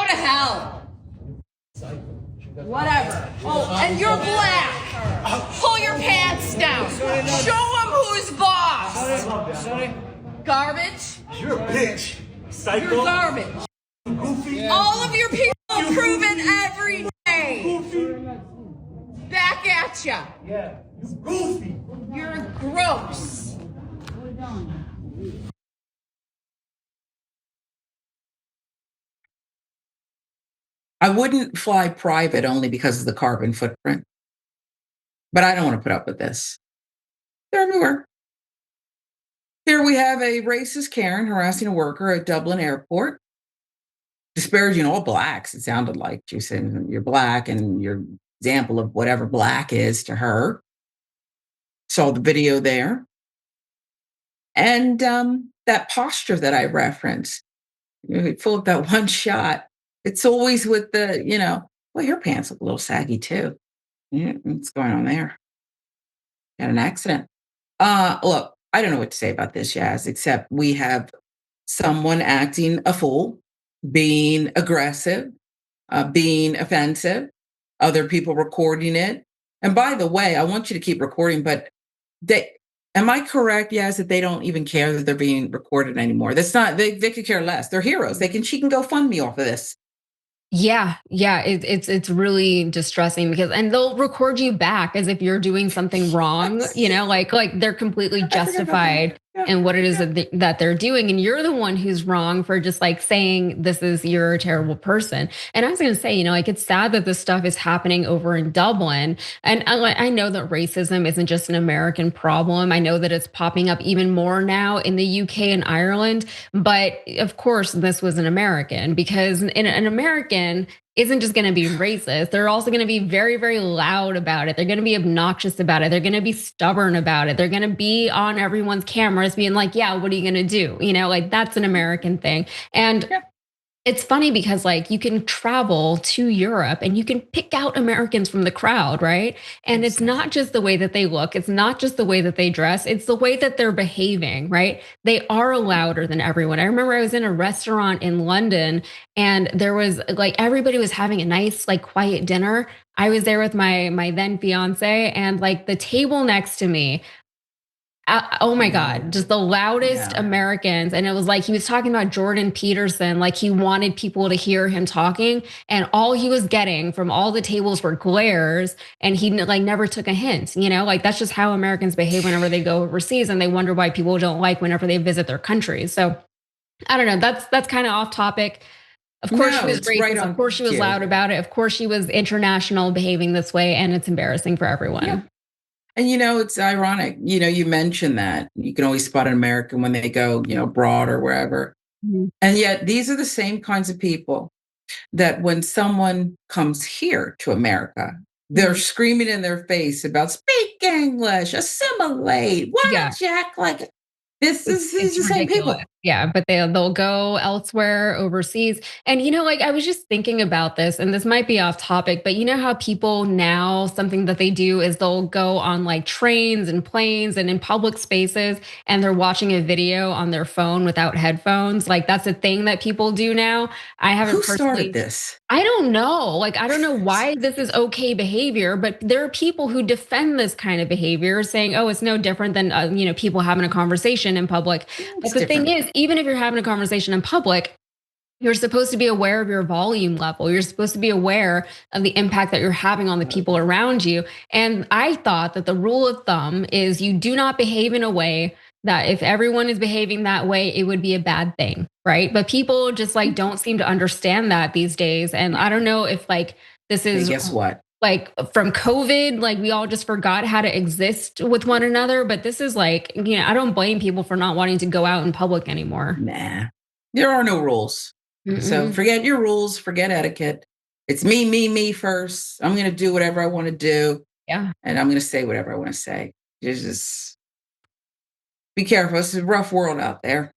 to hell. Whatever. Oh, and you're black. Pull your pants down. Show them who's boss. Garbage. You're a bitch. Psycho. You're garbage. Goofy. All of your people proven every day. Back at ya. Yeah. You goofy. You're gross. I wouldn't fly private only because of the carbon footprint. But I don't want to put up with this. They're everywhere. Here we have a racist Karen harassing a worker at Dublin airport, disparaging all blacks. It sounded like she said, you're black, and your example of whatever black is to her. Saw the video there. And that posture that I referenced, full of that one shot, it's always with the, well, your pants look a little saggy too. Yeah, what's going on there? Got an accident. Look, I don't know what to say about this, Yaz, except we have someone acting a fool, being aggressive, being offensive, other people recording it. And by the way, I want you to keep recording, but am I correct, Yaz, that they don't even care that they're being recorded anymore? That's not, they could care less. They're heroes. She can go fund me off of this. Yeah, it's really distressing and they'll record you back as if you're doing something wrong, like they're completely justified in what it is that they're doing, and you're the one who's wrong for just like saying you're a terrible person. And I was going to say, it's sad that this stuff is happening over in Dublin, and I know that racism isn't just an American problem. I know that it's popping up even more now in the UK and Ireland, but of course this was an American, because an American isn't just going to be racist. They're also going to be very, very loud about it. They're going to be obnoxious about it. They're going to be stubborn about it. They're going to be on everyone's cameras being like, yeah, what are you going to do? That's an American thing. And it's funny because you can travel to Europe and you can pick out Americans from the crowd, right? And it's not just the way that they look. It's not just the way that they dress. It's the way that they're behaving, right? They are louder than everyone. I remember I was in a restaurant in London and there was everybody was having a nice, quiet dinner. I was there with my then fiance, and the table next to me, oh my God, just the loudest Americans. And it was he was talking about Jordan Peterson, he wanted people to hear him talking, and all he was getting from all the tables were glares, and he never took a hint, that's just how Americans behave whenever they go overseas, and they wonder why people don't whenever they visit their countries. So I don't know, that's kind of off topic. Of course she was racist, right, of course she was loud about it, of course she was international behaving this way, and it's embarrassing for everyone. Yeah. And it's ironic, you mentioned that you can always spot an American when they go, abroad or wherever. Mm-hmm. And yet these are the same kinds of people that when someone comes here to America, they're screaming in their face about speak English, assimilate, why don't you act like it? These are the same people. Yeah, but they'll go elsewhere overseas. And I was just thinking about this, and this might be off topic, but how people now, something that they do is they'll go on trains and planes and in public spaces, and they're watching a video on their phone without headphones. That's a thing that people do now. I haven't Who started this? I don't know. I don't know why this is okay behavior, but there are people who defend this kind of behavior, saying, oh, it's no different than people having a conversation in public. But the thing is, even if you're having a conversation in public, you're supposed to be aware of your volume level. You're supposed to be aware of the impact that you're having on the people around you. And I thought that the rule of thumb is you do not behave in a way that if everyone is behaving that way, it would be a bad thing, right? But people just don't seem to understand that these days. And I don't know if this is, guess what? From COVID, we all just forgot how to exist with one another. But this is I don't blame people for not wanting to go out in public anymore. Nah, there are no rules. Mm-mm. So forget your rules, forget etiquette. It's me first. I'm going to do whatever I want to do. Yeah. And I'm going to say whatever I want to say. Just be careful. It's a rough world out there.